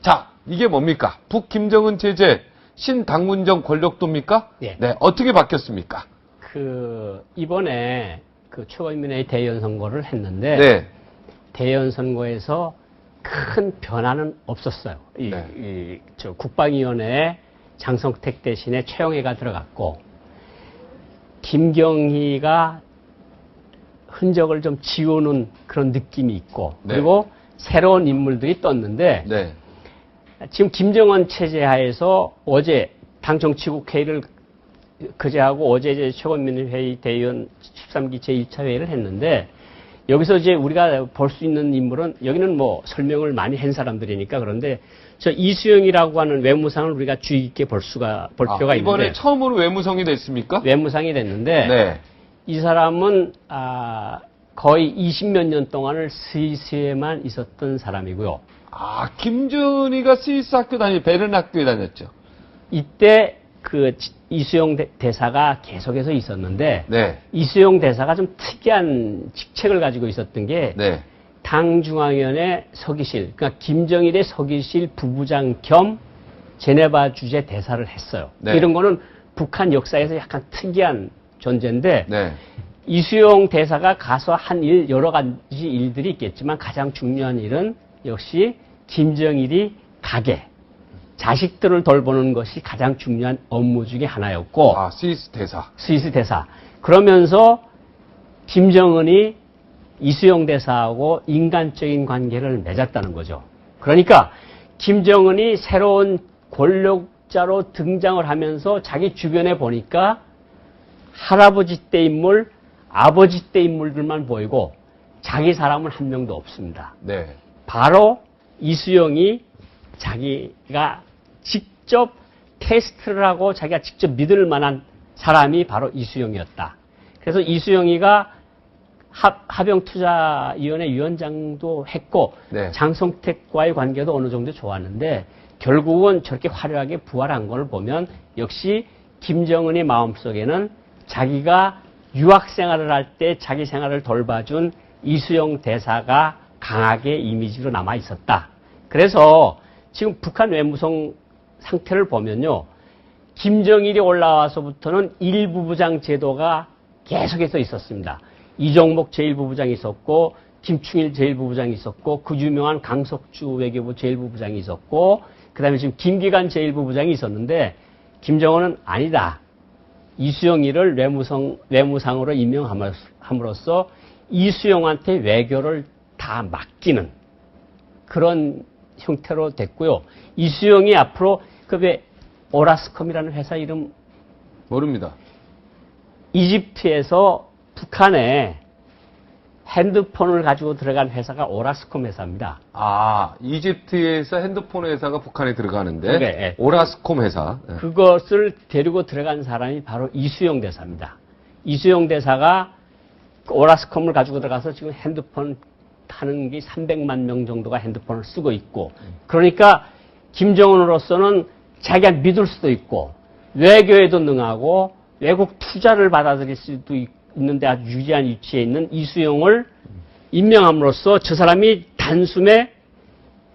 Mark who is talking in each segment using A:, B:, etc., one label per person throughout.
A: 자, 이게 뭡니까? 북김정은 체제 신당문정 권력도입니까?
B: 예.
A: 네, 어떻게 바뀌었습니까?
B: 이번에 최고인민회의 대의원 선거를 했는데,
A: 네.
B: 대의원 선거에서 큰 변화는 없었어요. 국방위원회에 장성택 대신에 최영해가 들어갔고, 김경희가 흔적을 좀 지우는 그런 느낌이 있고,
A: 네.
B: 그리고 새로운 인물들이 떴는데,
A: 네.
B: 지금 김정은 체제 하에서 어제 당 정치국 회의를 그제하고 어제 이제 최고인민회의 대의원 13기 제1차 회의를 했는데, 여기서 이제 우리가 볼 수 있는 인물은, 여기는 뭐 설명을 많이 한 사람들이니까, 그런데 저 이수영이라고 하는 외무상을 우리가 주의 깊게 볼 필요가
A: 이번에
B: 있는데,
A: 처음으로 외무성이 됐습니까?
B: 외무상이 됐는데,
A: 네.
B: 이 사람은 거의 20몇 년 동안을 스위스에만 있었던 사람이고요.
A: 김준희가 스위스 학교 베른 학교에 다녔죠.
B: 이때 이수영 대사가 계속해서 있었는데,
A: 네.
B: 이수영 대사가 좀 특이한 직책을 가지고 있었던 게,
A: 네.
B: 당중앙위원회 서기실, 그러니까 김정일의 서기실 부부장 겸 제네바 주재 대사를 했어요.
A: 네.
B: 이런 거는 북한 역사에서 약간 특이한 존재인데,
A: 네.
B: 이수영 대사가 가서 한 여러 가지 일들이 있겠지만 가장 중요한 일은 역시 김정일이 가게, 자식들을 돌보는 것이 가장 중요한 업무 중에 하나였고,
A: 스위스 대사.
B: 스위스 대사. 그러면서 김정은이 이수영 대사하고 인간적인 관계를 맺었다는 거죠. 그러니까 김정은이 새로운 권력자로 등장을 하면서 자기 주변에 보니까 할아버지 때 인물, 아버지 때 인물들만 보이고 자기 사람은 한 명도 없습니다.
A: 네.
B: 바로 이수영이 자기가 직접 테스트를 하고 자기가 직접 믿을 만한 사람이 바로 이수영이었다. 그래서 이수영이가 하병투자위원회 위원장도 했고,
A: 네.
B: 장성택과의 관계도 어느 정도 좋았는데, 결국은 저렇게 화려하게 부활한 걸 보면 역시 김정은의 마음속에는 자기가 유학 생활을 할 때 자기 생활을 돌봐준 이수영 대사가 강하게 이미지로 남아 있었다. 그래서 지금 북한 외무성 상태를 보면요, 김정일이 올라와서부터는 일부부장 제도가 계속해서 있었습니다. 이종목 제1부부장이 있었고, 김충일 제1부부장이 있었고, 그 유명한 강석주 외교부 제1부부장이 있었고, 그 다음에 지금 김기관 제1부부장이 있었는데, 김정은은 아니다. 이수영이를 외무상으로 임명함으로써 이수영한테 외교를 다 맡기는 그런 형태로 됐고요. 이수영이 앞으로 오라스컴이라는 회사 이름
A: 모릅니다.
B: 이집트에서 북한에 핸드폰을 가지고 들어간 회사가 오라스콤 회사입니다.
A: 이집트에서 핸드폰 회사가 북한에 들어가는데,
B: 네.
A: 오라스콤 회사. 네.
B: 그것을 데리고 들어간 사람이 바로 이수영 대사입니다. 이수영 대사가 오라스콤을 가지고 들어가서 지금 핸드폰 하는 게 300만 명 정도가 핸드폰을 쓰고 있고, 그러니까 김정은으로서는 자기가 믿을 수도 있고, 외교에도 능하고, 외국 투자를 받아들일 수도 있는데 아주 유리한 위치에 있는 이수영을 임명함으로써 저 사람이 단숨에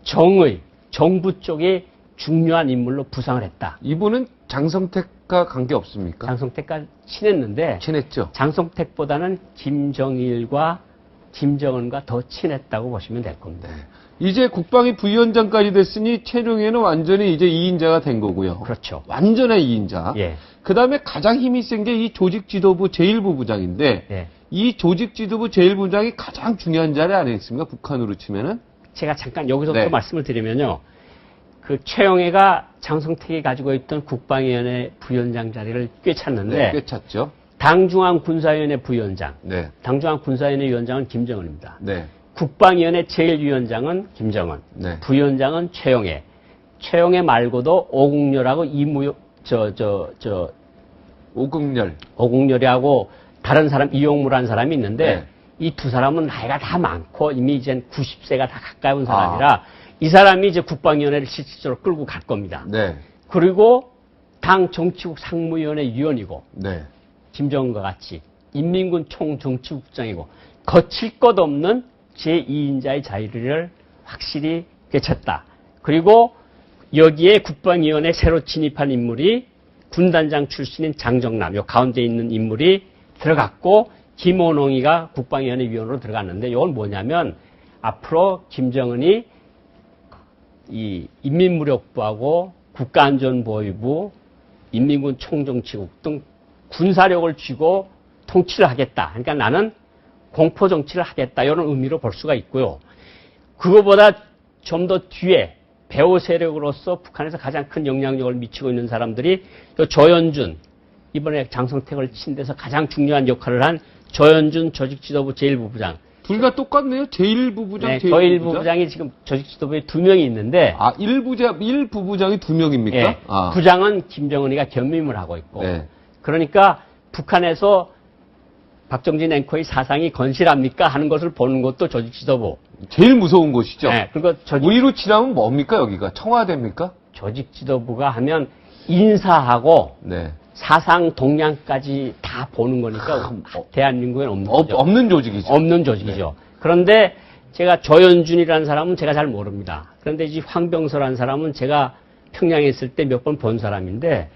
B: 정부 쪽에 중요한 인물로 부상을 했다.
A: 이분은 장성택과 관계 없습니까?
B: 장성택과 친했는데,
A: 친했죠.
B: 장성택보다는 김정일과 김정은과 더 친했다고 보시면 될 겁니다.
A: 이제 국방위 부위원장까지 됐으니 최룡해는 완전히 이제 2인자가 된 거고요.
B: 그렇죠.
A: 완전한 2인자.
B: 예.
A: 그 다음에 가장 힘이 센 게 이 조직지도부 제1부부장인데,
B: 예.
A: 이 조직지도부 제1부장이 가장 중요한 자리 안에 있습니까? 북한으로 치면은?
B: 제가 잠깐 여기서부터
A: 네.
B: 말씀을 드리면요. 최영해가 장성택이 가지고 있던 국방위원회 부위원장 자리를 꿰찼는데,
A: 네, 꿰찼죠.
B: 당중앙군사위원회 부위원장,
A: 네.
B: 당중앙군사위원회 위원장은 김정은입니다.
A: 네.
B: 국방위원회 제1위원장은 김정은,
A: 네.
B: 부위원장은 최영해. 최영해 말고도 오국렬하고 오국렬이하고 다른 사람, 이용무라는 사람이 있는데,
A: 네.
B: 이 두 사람은 나이가 다 많고 이미 이제 90세가 다 가까운 사람이라 이 사람이 이제 국방위원회를 실질적으로 끌고 갈 겁니다.
A: 네.
B: 그리고 당 정치국 상무위원회 위원이고,
A: 네.
B: 김정은과 같이 인민군 총정치국장이고, 거칠 것 없는 제2인자의 자리를 확실히 꿰찼다. 그리고 여기에 국방위원회 새로 진입한 인물이 군단장 출신인 장정남, 요 가운데 있는 인물이 들어갔고 김원홍이가 국방위원회 위원으로 들어갔는데 이건 뭐냐면 앞으로 김정은이 이 인민무력부하고 국가안전보위부, 인민군 총정치국 등 군사력을 쥐고 통치를 하겠다. 그러니까 나는 공포정치를 하겠다. 이런 의미로 볼 수가 있고요. 그거보다 좀 더 뒤에 배후 세력으로서 북한에서 가장 큰 영향력을 미치고 있는 사람들이 조연준, 이번에 장성택을 친 데서 가장 중요한 역할을 한 조연준 조직지도부 제1부부장.
A: 둘 다 똑같네요. 제1부부장,
B: 네,
A: 제1부부장.
B: 제1부부장이 지금 조직지도부에 2명이 있는데,
A: 1부부장이 2명입니까?
B: 네, 부장은 김정은이가 겸임을 하고 있고,
A: 네.
B: 그러니까 북한에서 박정진 앵커의 사상이 건실합니까? 하는 것을 보는 것도 조직지도부.
A: 제일 무서운 곳이죠.
B: 네, 그러니까
A: 우리로 치라면 뭡니까, 여기가? 청와대입니까?
B: 조직지도부가 하면 인사하고
A: 네.
B: 사상 동향까지 다 보는 거니까 대한민국엔 없는 거죠.
A: 없는 조직이죠.
B: 없는 조직이죠. 그런데 제가 조연준이라는 사람은 제가 잘 모릅니다. 그런데 이 황병서라는 사람은 제가 평양에 있을 때 몇 번 본 사람인데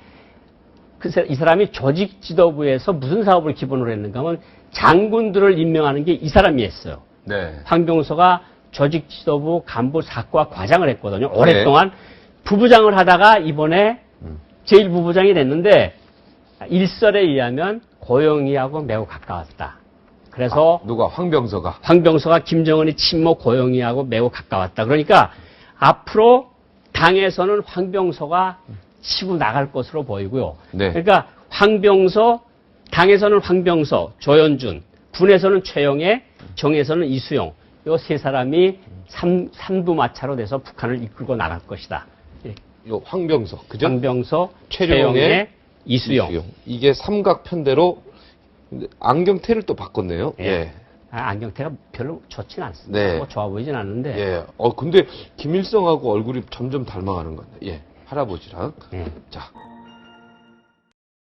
B: 이 사람이 조직지도부에서 무슨 사업을 기본으로 했는가 하면 장군들을 임명하는 게 이 사람이 했어요.
A: 네.
B: 황병서가 조직지도부 간부 사과 과장을 했거든요. 오랫동안 부부장을 하다가 이번에 제1부부장이 됐는데 일설에 의하면 고영희하고 매우 가까웠다. 그래서
A: 누가? 황병서가.
B: 황병서가 김정은의 친모 고영희하고 매우 가까웠다. 그러니까 앞으로 당에서는 황병서가 치고 나갈 것으로 보이고요.
A: 네.
B: 그러니까 황병서, 당에서는 황병서, 조연준, 군에서는 최영애, 정에서는 이수용. 이 세 사람이 삼두마차로 돼서 북한을 이끌고 나갈 것이다.
A: 요 황병서, 그죠?
B: 황병서,
A: 최룡해,
B: 최영애, 이수용.
A: 이게 삼각편대로 안경테를 또 바꿨네요.
B: 예. 안경테가 별로 좋진 않습니다.
A: 네.
B: 뭐 좋아 보이진 않는데.
A: 예. 근데 김일성하고 얼굴이 점점 닮아가는 건데. 예. 할아버지랑.
B: 예.
A: 자.